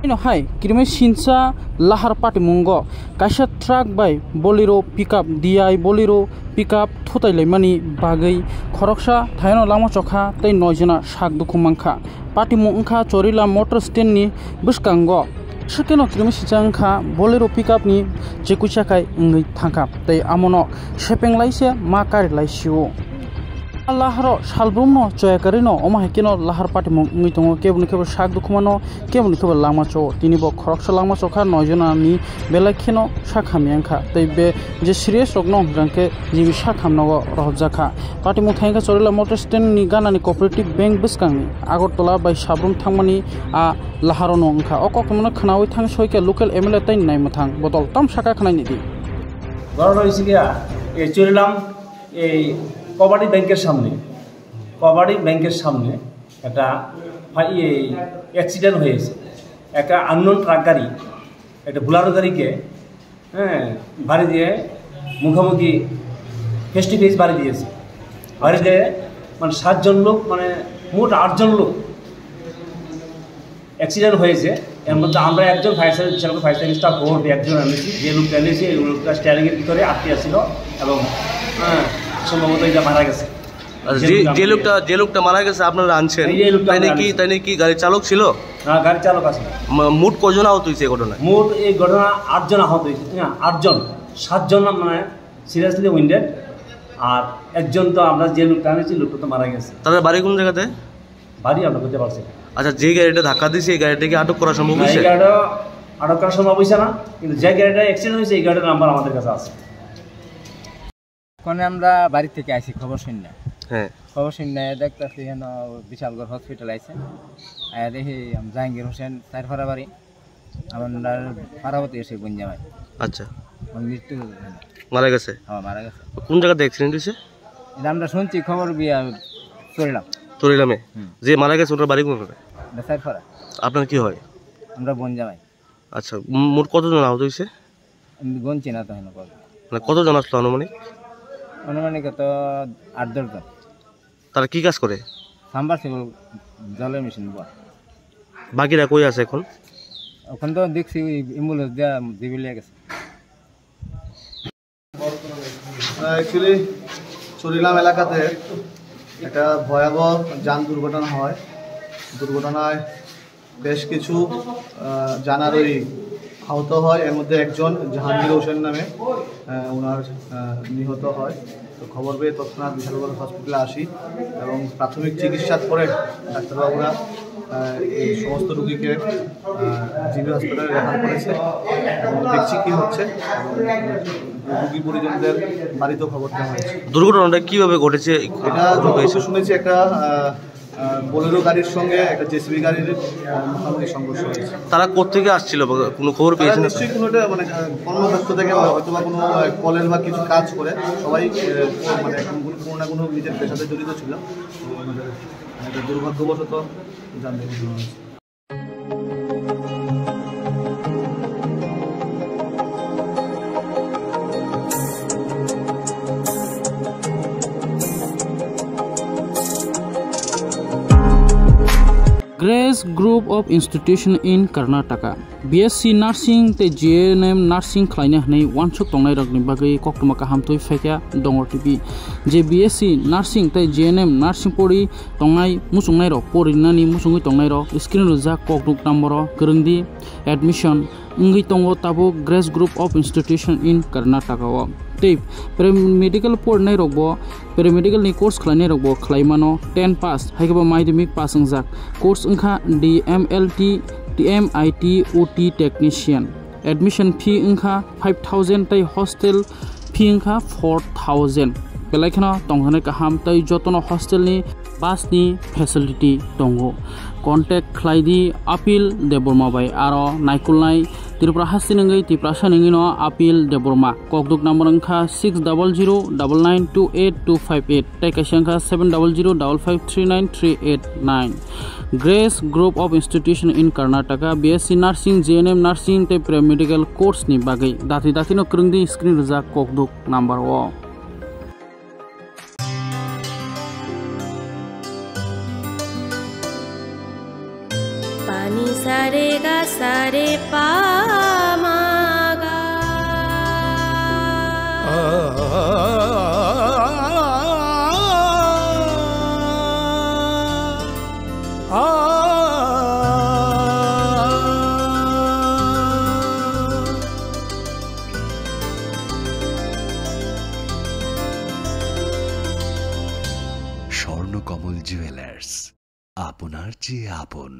Hai kirme sinsa lahar pati mungo kaisa truck by bolero pickup DI bolero pickup thotai lemani bagai khoroksa thaino lama chokha tei noijana sak duku mangkha pati mungkha chorila motor stand ni buskango sekeno kirme sinsa bolero pickup ni jekuchakai ngai thangka tei amono shepenglaise ma kari laisio laharo salbrumno choyakarino oma hekino lahar pati mungi tongo kebuni kebo sak dukhumano kebuni kebo lama cho tini bo khoroksa lama chokha noijana ni belakhino sakhamiangkha tei be je serious rokno rangke jibi sakhamnago rohjakha pati mungthaingka chorila motor stand ni ganani cooperative bank biskangni agartala bai sabrum thangmani a laharo no ongkha okokmano khnawi thang soike local MLA tai naimathang botol tam saka khnaini di ঘটনা হয়েছে গিয়া এই চরিলাম এই কবাডি ব্যাংকের সামনে একটা accident হয়েছে একটা আননোন ট্রাক গাড়ি একটা বুলারো গাড়িকে বাড়ি দিয়ে মুখোমুখি ফেস টু ফেস বাড়ি দিয়েছে বাড়ি দিয়ে মানে 7 জন লোক মানে মোট 8 জন লোক অ্যাক্সিডেন্ট হয়েছে এর মধ্যে আমরা একজন ফায়ার সার্ভিস স্টাফ বোর্ড একজন এনেছি যে লোকটা এনেছি এই লোকটা স্টিয়ারিংয়ের ভিতরে আটকে ছিল এবং সম্ভবত এটা মারা গেছে যে লোকটা মারা গেছে আপনারা আনছেন তাই নাকি গাড়ির চালক ছিল না গাড়ির চালক আছে মোট কজন আহত হয়েছে এই ঘটনায় মোট এই ঘটনা 8 জন আহত হয়েছে 8 জন 7 জন মানে সিরিয়াসলি উইন্ডেড আর একজন তো আমরা যে লোকটা আনেছি লোকটা তো মারা গেছে তাদের বাড়ি কোন জায়গাতে বাড়ি আমরা বুঝতে পারছি আচ্ছা যে গাড়িটা ধাক্কা দিয়েছে এই গাড়িটাকে আটক করা সম্ভব হয়েছে এই গাড়িটা আটক করা সম্ভব হয়েছে না কিন্তু যে গাড়িটা অ্যাক্সিডেন্ট হয়েছে এই গাড়িটার নাম্বার আমাদের কাছে আছে কোন আমরা বাড়ি থেকে আসি খবর শুননা খবর শুননা দেখতেছি হেন বিশালগড় হসপিটাল আছে আর দেখি জাহাঙ্গীর হোসেন সাইরফারা বাড়ি আমার পারাবতী এসে গুঞ্জামাই আচ্ছা মৃত্যু মারা গেছে মারা গেছে কোন জায়গাতে অ্যাক্সিডেন্ট হয়েছে এটা আমরা শুনছি খবর চরিলামে যে মারা গেছে ওটার বাড়ি কোন সাইরফারা আপনার কি হয় আমরা গুঞ্জামাই আচ্ছা মোট কতজন আহত হয়েছে গুনছি না তো হেন মানে কতজন আসলো অনুমানিক তো 8-10 জন তারা কি কাজ করে সাবমার্সিবল জলের মেশিন বাকিরা কই আছে এখন তো দেখছি অ্যাম্বুলেন্স দেওয়া জিবিলিয়া গেছে অ্যাকচুয়ালি চরিলাম এলাকাতে একটা ভয়াবহ যান দুর্ঘটনা হয় দুর্ঘটনায় বেশ কিছু জানারই আহত হয় এর মধ্যে একজন জাহাঙ্গীর হোসেন নামে ওনার নিহত হয় তো খবর পেয়ে তৎক্ষণাৎ বিশালগড় হসপিটালে আসি এবং প্রাথমিক চিকিৎসার পরে ডাক্তারবাবুরা এই সমস্ত রোগীকে জিবি হাসপাতালে রেফার করেছে এবং দেখছি কী হচ্ছে রোগী পরিজনদের বাড়িতেও খবর দেওয়া হয়েছে। দুর্ঘটনাটা কীভাবে ঘটেছে এটা যতটুকু শুনেছি একটা বোলেরো গাড়ির সঙ্গে একটা জেসিবি গাড়ির মুখোমুখি সংঘর্ষ হয়েছে। তারা কোত্থেকে আসছিল কোনো খবর পেয়েছেন? নিশ্চয়ই কোনোটা মানে কর্মব্যস্ত থেকে হয়তো বা কোনো কলের বা কিছু কাজ করে সবাই মানে কোনো না কোনো নিজের পেশাতে জড়িত ছিল, দুর্ভাগ্যবশত জানতে হয়েছে। Grace Group of Institution in Karnataka BSc Nursing te GNM Nursing khlaina hnei wansuk tongnai rokni bagai koktuma kahamtoi faika dongor tibi je BSc Nursing te GNM Nursing pori tongnai musungnai rok porinani musungui tongnai rok screen ruja kokduk number kerengdi admission ngi tongo tabo Grace Group of Institution in Karnataka o tei paramedical pornai rokbo paramedical ni course khlainai rokbo khlaimano 10 pass haikaba madhyamik pass ungjak course ungkha DMLT TMIT OT technician admission fee ungkha 5000 tai hostel fee ungkha 4000 belaikana tonghane kaham tai jotono hostel ni bus ni facility tongo contact khlaidi apil deborma bai aro naikulnai Tripura hasinangai tiprasa ningino apil deborma kokduk number ungkha 6009928258 tai kaisangkha 7005539389 Grace Group of Institution in Karnataka BSc Nursing GNM Nursing te paramedical course ni bagai dati no krungdi screen ruja kokduk number o Pani sa रे गा सा रे पा मा गा Swarnakamal jewellers আপনার চেয়ে আপন।